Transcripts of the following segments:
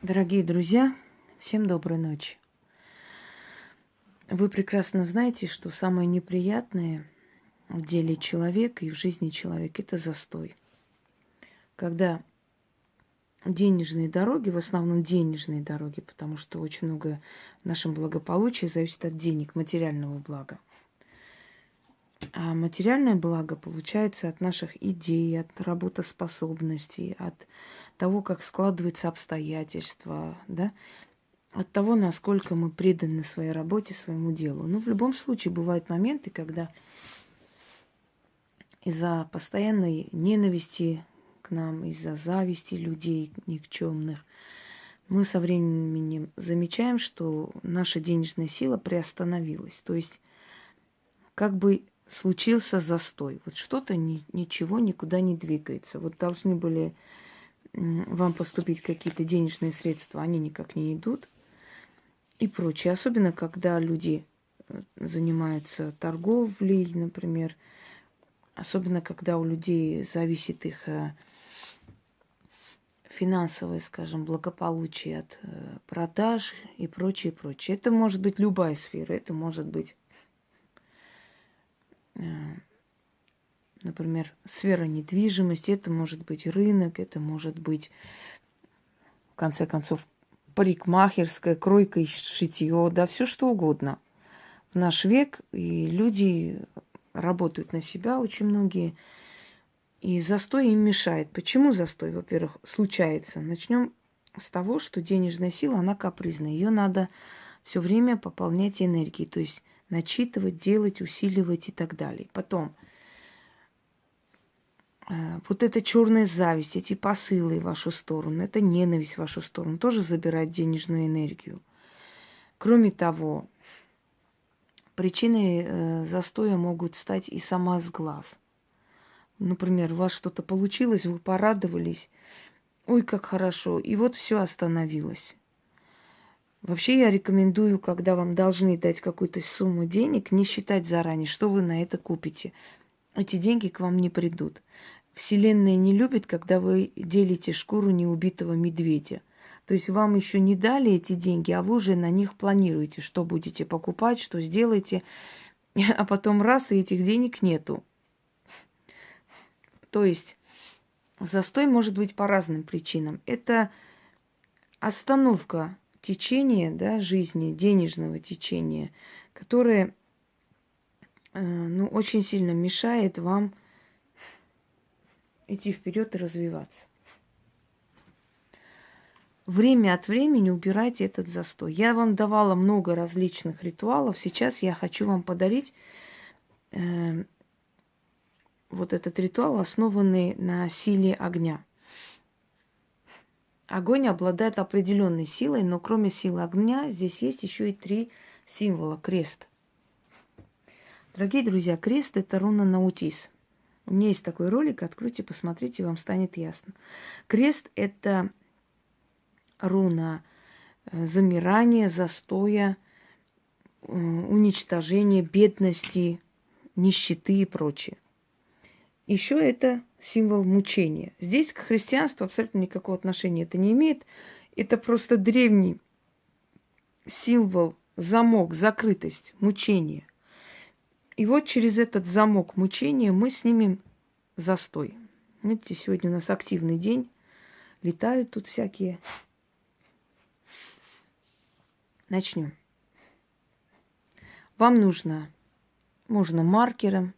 Дорогие друзья, всем доброй ночи. Вы прекрасно знаете, что самое неприятное в деле человека и в жизни человека – это застой. Когда денежные дороги, в основном денежные дороги, потому что очень много в нашем благополучии зависит от денег, материального блага. А материальное благо получается от наших идей, от работоспособности, от того, как складываются обстоятельства, да, от того, насколько мы преданы своей работе, своему делу. Но в любом случае бывают моменты, когда из-за постоянной ненависти к нам, из-за зависти людей никчемных, мы со временем замечаем, что наша денежная сила приостановилась. То есть как бы случился застой. Вот что-то ничего никуда не двигается. Вот должны были вам поступить какие-то денежные средства, они никак не идут. И прочее. Особенно, когда люди занимаются торговлей, например. Особенно, когда у людей зависит их финансовое, скажем, благополучие от продаж и прочее, прочее. Это может быть любая сфера. Это может быть, например, сфера недвижимости. Это может быть рынок. Это может быть, в конце концов, парикмахерская, кройка и шитье, да, все что угодно. В наш век и люди работают на себя, очень многие, и застой им мешает. Почему застой, во-первых, случается? Начнем с того, что денежная сила, она капризная. Ее надо все время пополнять энергией, то есть начитывать, делать, усиливать и так далее. Потом вот эта черная зависть, эти посылы в вашу сторону, это ненависть в вашу сторону, тоже забирает денежную энергию. Кроме того, причиной застоя могут стать и сама сглаз. Например, у вас что-то получилось, вы порадовались, ой, как хорошо, и вот все остановилось. Вообще я рекомендую, когда вам должны дать какую-то сумму денег, не считать заранее, что вы на это купите. Эти деньги к вам не придут. Вселенная не любит, когда вы делите шкуру неубитого медведя. То есть вам еще не дали эти деньги, а вы уже на них планируете, что будете покупать, что сделаете, а потом раз, и этих денег нету. То есть застой может быть по разным причинам. Это остановка течения, да, жизни, денежного течения, которое очень сильно мешает вам идти вперед и развиваться. Время от времени убирайте этот застой. Я вам давала много различных ритуалов. Сейчас я хочу вам подарить вот этот ритуал, основанный на силе огня. Огонь обладает определенной силой, но кроме силы огня здесь есть еще и 3 символа крест. Дорогие друзья, крест – это руна Наутис. У меня есть такой ролик, откройте, посмотрите, вам станет ясно. Крест – это руна замирания, застоя, уничтожения, бедности, нищеты и прочее. Еще это символ мучения. Здесь к христианству абсолютно никакого отношения это не имеет. Это просто древний символ, замок, закрытость, мучение. И вот через этот замок мучения мы снимем застой. Видите, сегодня у нас активный день. Летают тут всякие. Начнем. Вам можно маркером,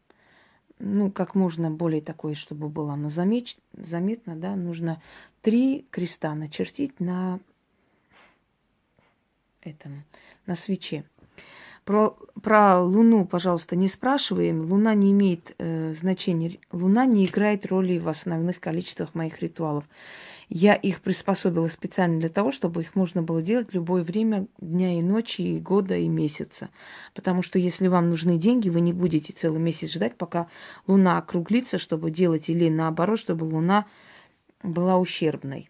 как можно более такое, чтобы было оно заметно, да, нужно 3 креста начертить на свече. Про Луну, пожалуйста, не спрашиваем. Луна не имеет значения. Луна не играет роли в основных количествах моих ритуалов. Я их приспособила специально для того, чтобы их можно было делать в любое время дня и ночи, и года, и месяца. Потому что если вам нужны деньги, вы не будете целый месяц ждать, пока Луна округлится, чтобы делать, или наоборот, чтобы Луна была ущербной.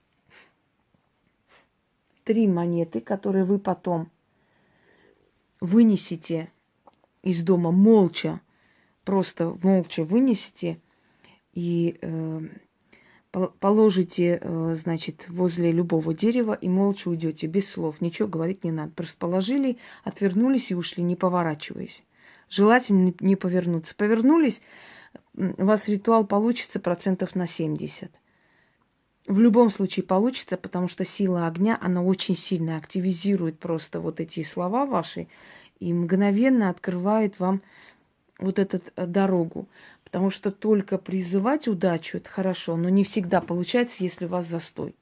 3 монеты, которые вы потом вынесите из дома молча, просто молча вынесите и Положите, значит, возле любого дерева и молча уйдете, без слов. Ничего говорить не надо. Просто положили, отвернулись и ушли, не поворачиваясь. Желательно не повернуться. Повернулись, у вас ритуал получится процентов на 70. В любом случае получится, потому что сила огня, она очень сильно активизирует просто вот эти слова ваши и мгновенно открывает вам вот эту дорогу. Потому что только призывать удачу – это хорошо, но не всегда получается, если у вас застой.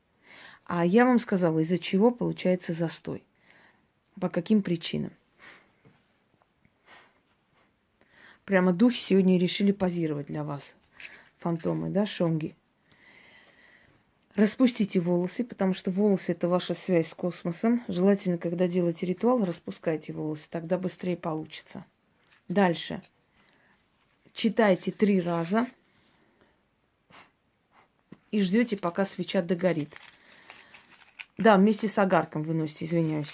А я вам сказала, из-за чего получается застой. По каким причинам. Прямо духи сегодня решили позировать для вас. Фантомы, да, шонги. Распустите волосы, потому что волосы – это ваша связь с космосом. Желательно, когда делаете ритуал, распускайте волосы, тогда быстрее получится. Дальше. Читайте 3 раза и ждете, пока свеча догорит. Да, вместе с огарком выносите, извиняюсь.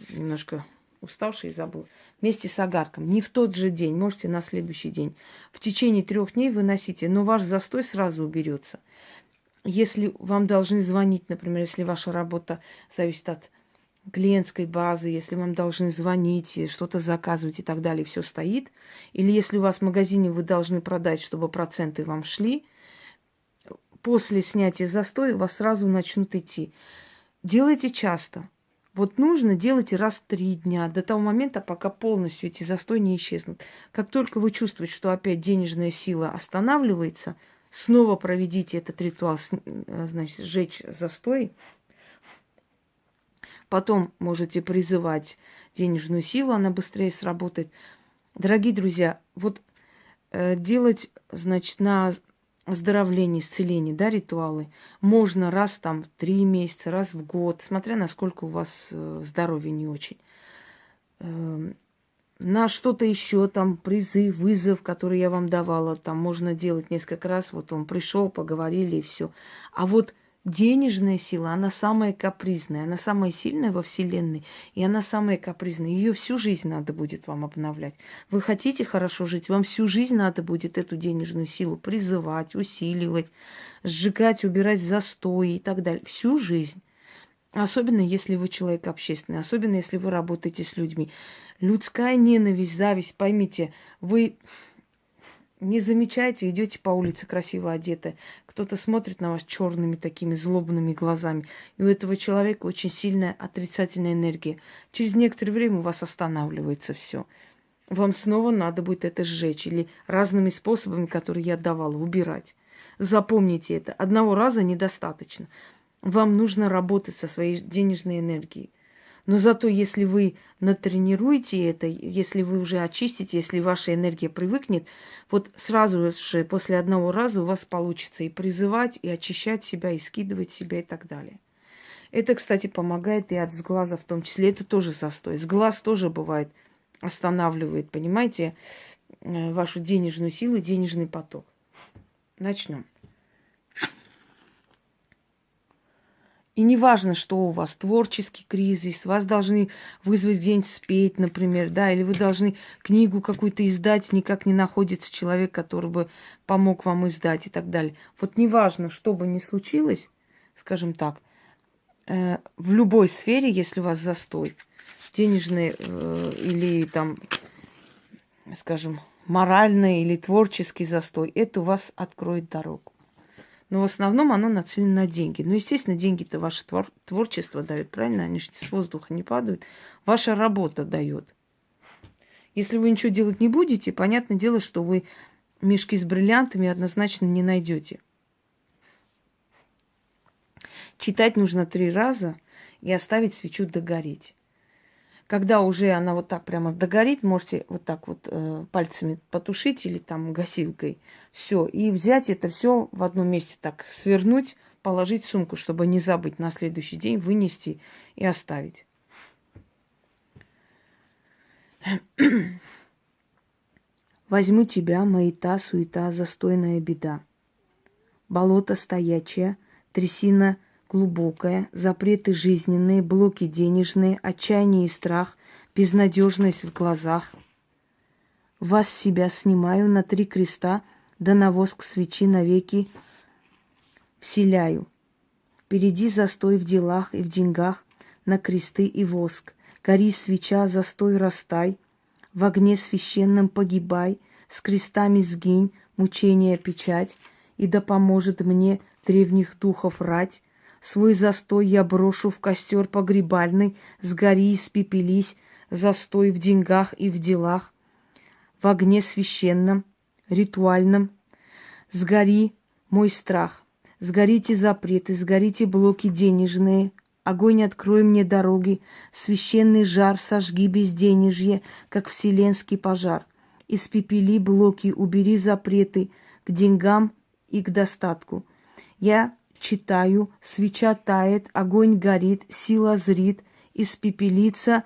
Немножко уставший, забыл. Вместе с огарком. Не в тот же день, можете на следующий день. В течение 3 дней выносите, но ваш застой сразу уберется. Если вам должны звонить, например, если ваша работа зависит от клиентской базы, если вам должны звонить, что-то заказывать и так далее, все стоит. Или если у вас в магазине вы должны продать, чтобы проценты вам шли, после снятия застоя у вас сразу начнут идти. Делайте часто. Вот нужно, делайте раз в 3 дня, до того момента, пока полностью эти застои не исчезнут. Как только вы чувствуете, что опять денежная сила останавливается, снова проведите этот ритуал, значит, сжечь застой. Потом можете призывать денежную силу, она быстрее сработает. Дорогие друзья, вот делать, значит, на оздоровление, исцеление, да, ритуалы можно раз там в 3 месяца, раз в год, смотря насколько у вас здоровье не очень. На что-то еще, там, призыв, вызов, который я вам давала, там можно делать несколько раз, вот он пришел, поговорили и все. А вот денежная сила, она самая капризная, она самая сильная во Вселенной, и она самая капризная. Ее всю жизнь надо будет вам обновлять. Вы хотите хорошо жить, вам всю жизнь надо будет эту денежную силу призывать, усиливать, сжигать, убирать застои и так далее. Всю жизнь. Особенно, если вы человек общественный, особенно, если вы работаете с людьми. Людская ненависть, зависть, поймите, вы не замечаете, идете по улице красиво одетые, кто-то смотрит на вас черными такими злобными глазами, и у этого человека очень сильная отрицательная энергия. Через некоторое время у вас останавливается все. Вам снова надо будет это сжечь или разными способами, которые я давала, убирать. Запомните это. Одного раза недостаточно. Вам нужно работать со своей денежной энергией. Но зато, если вы натренируете это, если вы уже очистите, если ваша энергия привыкнет, вот сразу же после одного раза у вас получится и призывать, и очищать себя, и скидывать себя и так далее. Это, кстати, помогает и от сглаза в том числе. Это тоже застой. Сглаз тоже бывает, останавливает, понимаете, вашу денежную силу, денежный поток. Начнем. И не важно, что у вас, творческий кризис, вас должны вызвать где-нибудь спеть, например, да, или вы должны книгу какую-то издать, никак не находится человек, который бы помог вам издать и так далее. Вот не важно, что бы ни случилось, скажем так, в любой сфере, если у вас застой, денежный или там, скажем, моральный или творческий застой, это у вас откроет дорогу. Но в основном оно нацелено на деньги. Ну, естественно, деньги-то ваше творчество дает, правильно? Они же с воздуха не падают. Ваша работа дает. Если вы ничего делать не будете, понятное дело, что вы мешки с бриллиантами однозначно не найдете. Читать нужно 3 раза и оставить свечу догореть. Когда уже она вот так прямо догорит, можете вот так вот пальцами потушить или там гасилкой. Все. И взять это все в одном месте так свернуть, положить в сумку, чтобы не забыть на следующий день, вынести и оставить. Возьму тебя, маята, суета, застойная беда. Болото стоячее, трясина глубокая, запреты жизненные, блоки денежные, отчаяние и страх, безнадежность в глазах. Вас себя снимаю на 3 креста, да на воск свечи навеки вселяю. Впереди застой в делах и в деньгах, на кресты и воск. Гори свеча, застой растай, в огне священном погибай, с крестами сгинь, мучения печать, и да поможет мне древних духов рать. Свой застой я брошу в костер погребальный, сгори, испепелись, застой в деньгах и в делах, в огне священном, ритуальном. Сгори мой страх, сгорите запреты, сгорите блоки денежные, огонь открой мне дороги, священный жар сожги безденежье, как вселенский пожар. Испепели блоки, убери запреты к деньгам и к достатку. Я читаю, свеча тает, огонь горит, сила зрит, испепелится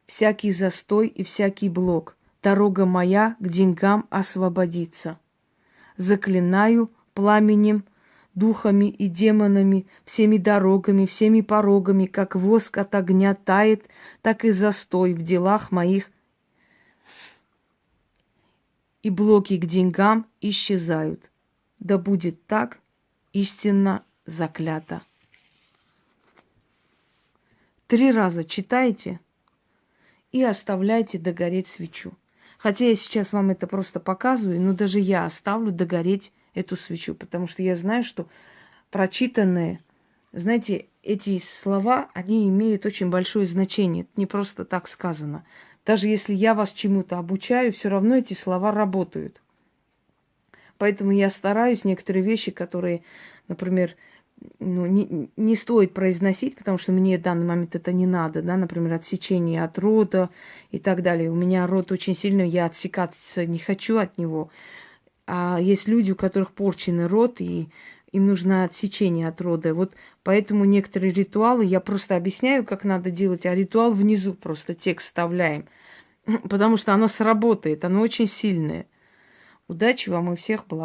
всякий застой и всякий блок. Дорога моя к деньгам освободится. Заклинаю пламенем, духами и демонами, всеми дорогами, всеми порогами, как воск от огня тает, так и застой в делах моих, и блоки к деньгам исчезают. Да будет так, истинно заклято. 3 раза читайте и оставляйте догореть свечу. Хотя я сейчас вам это просто показываю, но даже я оставлю догореть эту свечу, потому что я знаю, что прочитанные, знаете, эти слова, они имеют очень большое значение. Это не просто так сказано. Даже если я вас чему-то обучаю, все равно эти слова работают. Поэтому я стараюсь некоторые вещи, которые, например, не стоит произносить, потому что мне в данный момент это не надо, да, например, отсечение от рода и так далее. У меня род очень сильный, я отсекаться не хочу от него. А есть люди, у которых порченный род, и им нужно отсечение от рода. Вот поэтому некоторые ритуалы я просто объясняю, как надо делать, а ритуал внизу просто текст вставляем, потому что оно сработает, оно очень сильное. Удачи вам и всех благ.